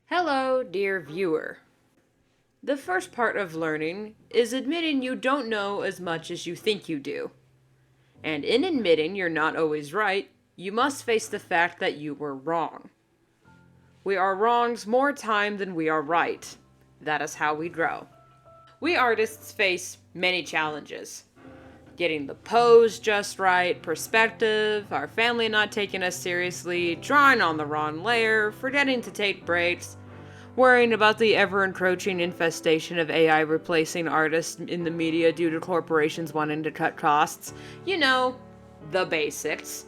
Hello, dear viewer. The first part of learning is admitting you don't know as much as you think you do. And in admitting you're not always right, you must face the fact that you were wrong. We are wrongs more time than we are right. That is how we grow. We artists face many challenges. Getting the pose just right, perspective, our family not taking us seriously, drawing on the wrong layer, forgetting to take breaks, worrying about the ever-encroaching infestation of AI replacing artists in the media due to corporations wanting to cut costs. You know, the basics.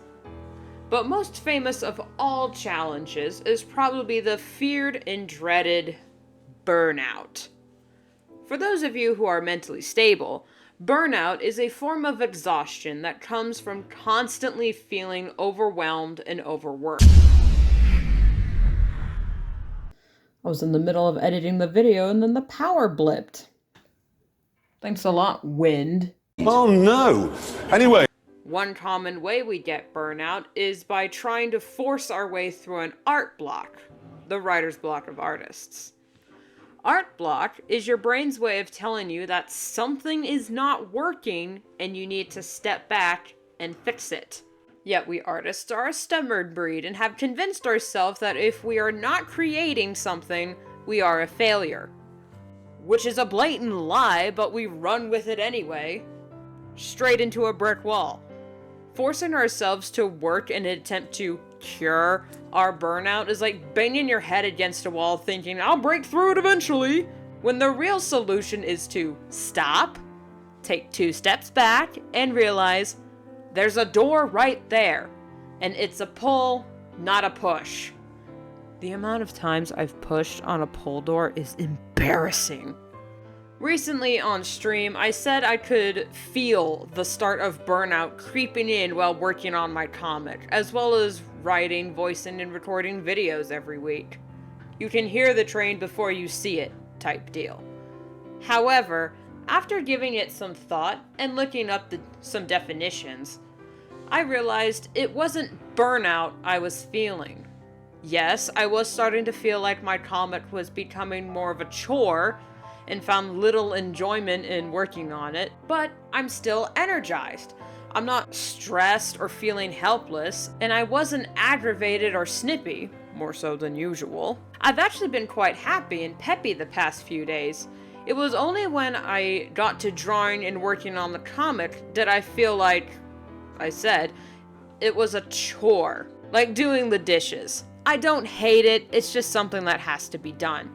But most famous of all challenges is probably the feared and dreaded burnout. For those of you who are mentally stable, burnout is a form of exhaustion that comes from constantly feeling overwhelmed and overworked. I was in the middle of editing the video and then the power blipped. Thanks a lot, wind. Oh no! Anyway. One common way we get burnout is by trying to force our way through an art block, the writer's block of artists. Art block is your brain's way of telling you that something is not working and you need to step back and fix it. Yet we artists are a stubborn breed and have convinced ourselves that if we are not creating something, we are a failure. Which is a blatant lie, but we run with it anyway. Straight into a brick wall. Forcing ourselves to work in an attempt to cure our burnout is like banging your head against a wall thinking, I'll break through it eventually, when the real solution is to stop, take 2 steps back, and realize there's a door right there, and it's a pull, not a push. The amount of times I've pushed on a pull door is embarrassing. Recently on stream, I said I could feel the start of burnout creeping in while working on my comic, as well as writing, voicing, and recording videos every week. You can hear the train before you see it, type deal. However, after giving it some thought and looking up some definitions, I realized it wasn't burnout I was feeling. Yes, I was starting to feel like my comic was becoming more of a chore, and found little enjoyment in working on it, but I'm still energized. I'm not stressed or feeling helpless, and I wasn't aggravated or snippy, more so than usual. I've actually been quite happy and peppy the past few days. It was only when I got to drawing and working on the comic that I feel like, I said, it was a chore. Like doing the dishes. I don't hate it, it's just something that has to be done.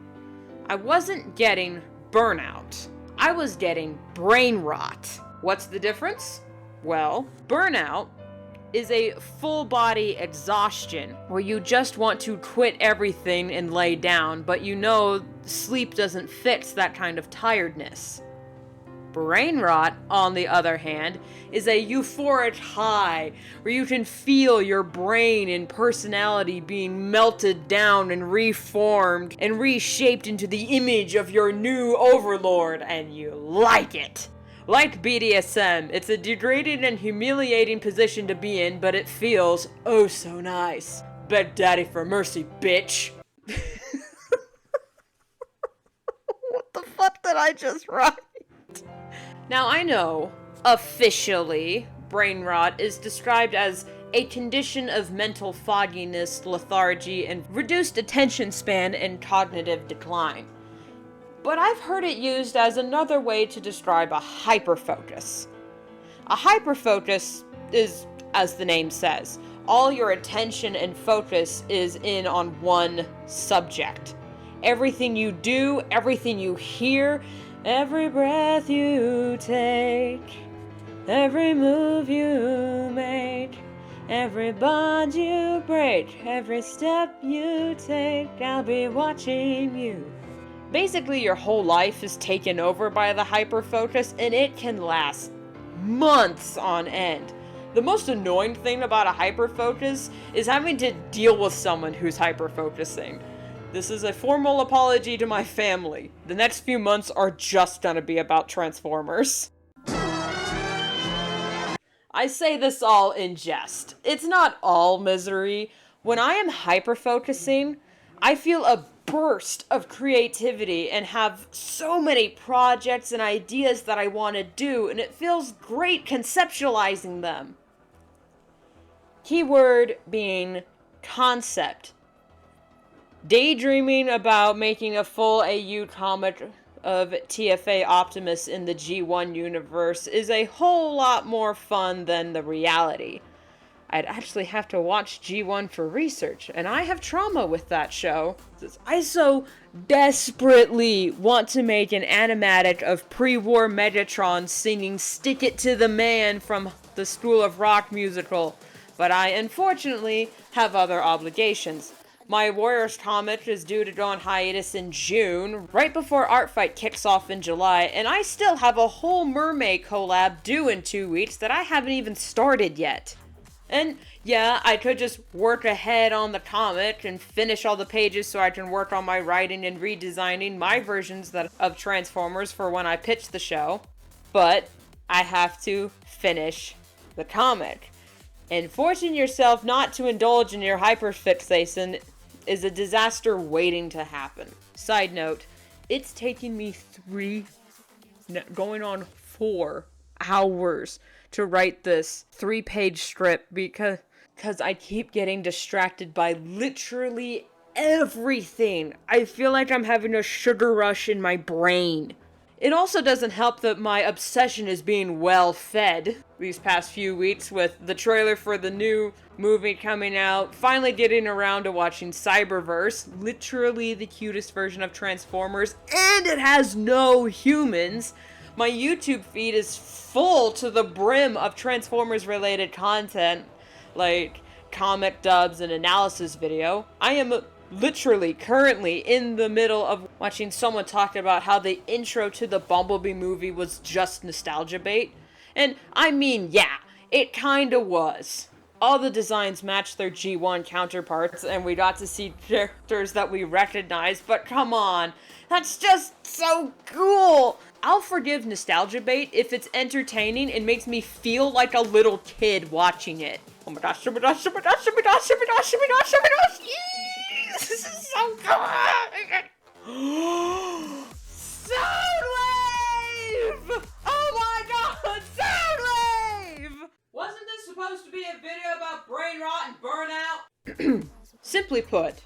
I wasn't getting burnout. I was getting brain rot. What's the difference? Well, burnout is a full body exhaustion where you just want to quit everything and lay down, but you know sleep doesn't fix that kind of tiredness. Brain rot, on the other hand, is a euphoric high where you can feel your brain and personality being melted down and reformed and reshaped into the image of your new overlord, and you like it. Like BDSM, it's a degrading and humiliating position to be in, but it feels oh so nice. Beg daddy for mercy, bitch. What the fuck did I just write? Now I know, officially, brain rot is described as a condition of mental fogginess, lethargy, and reduced attention span and cognitive decline. But I've heard it used as another way to describe a hyperfocus. A hyperfocus is, as the name says, all your attention and focus is in on one subject. Everything you do, everything you hear, every breath you take, every move you make, every bond you break, every step you take, I'll be watching you. Basically, your whole life is taken over by the hyperfocus, and it can last months on end. The most annoying thing about a hyperfocus is having to deal with someone who's hyperfocusing. This is a formal apology to my family. The next few months are just gonna be about Transformers. I say this all in jest. It's not all misery. When I am hyperfocusing, I feel a burst of creativity and have so many projects and ideas that I want to do, and it feels great conceptualizing them. Keyword being concept. Daydreaming about making a full AU comic of TFA Optimus in the G1 universe is a whole lot more fun than the reality. I'd actually have to watch G1 for research, and I have trauma with that show. I so desperately want to make an animatic of pre-war Megatron singing Stick It to the Man from the School of Rock musical, but I unfortunately have other obligations. My Warriors comic is due to go on hiatus in June, right before Art Fight kicks off in July, and I still have a whole Mermaid collab due in 2 weeks that I haven't even started yet. And yeah, I could just work ahead on the comic and finish all the pages so I can work on my writing and redesigning my versions of Transformers for when I pitch the show. But I have to finish the comic. And forcing yourself not to indulge in your hyperfixation is a disaster waiting to happen. Side note, it's taking me 4 hours to write this 3-page strip because I keep getting distracted by literally everything. I feel like I'm having a sugar rush in my brain. It also doesn't help that my obsession is being well fed these past few weeks with the trailer for the new movie coming out, finally getting around to watching Cyberverse, literally the cutest version of Transformers, and it has no humans. My YouTube feed is full to the brim of Transformers related content, like comic dubs and analysis video. I am literally currently in the middle of watching someone talk about how the intro to the Bumblebee movie was just nostalgia bait. And I mean, yeah, it kinda was. All the designs match their G1 counterparts, and we got to see characters that we recognize, but come on, that's just so cool! I'll forgive nostalgia bait if it's entertaining and makes me feel like a little kid watching it. Oh my gosh, oh my gosh, oh my gosh, oh my gosh, oh my gosh, oh my gosh, oh my gosh! This is so good! Soundwave! Oh my god, Soundwave! Wasn't this supposed to be a video about brain rot and burnout? Simply put,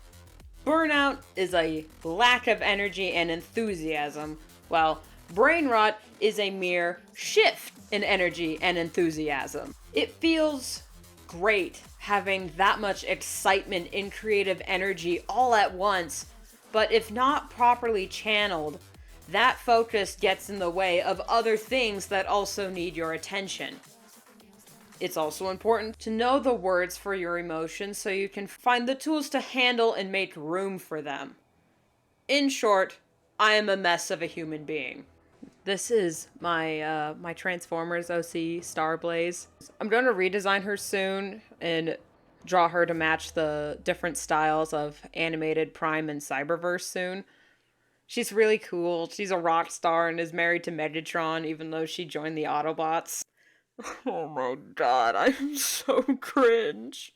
burnout is a lack of energy and enthusiasm, while brain rot is a mere shift in energy and enthusiasm. It feels great having that much excitement and creative energy all at once, but if not properly channeled, that focus gets in the way of other things that also need your attention. It's also important to know the words for your emotions so you can find the tools to handle and make room for them. In short, I am a mess of a human being. This is my my Transformers OC Starblaze. I'm going to redesign her soon and draw her to match the different styles of animated Prime and Cyberverse soon. She's really cool. She's a rock star and is married to Megatron even though she joined the Autobots. Oh my god, I'm so cringe.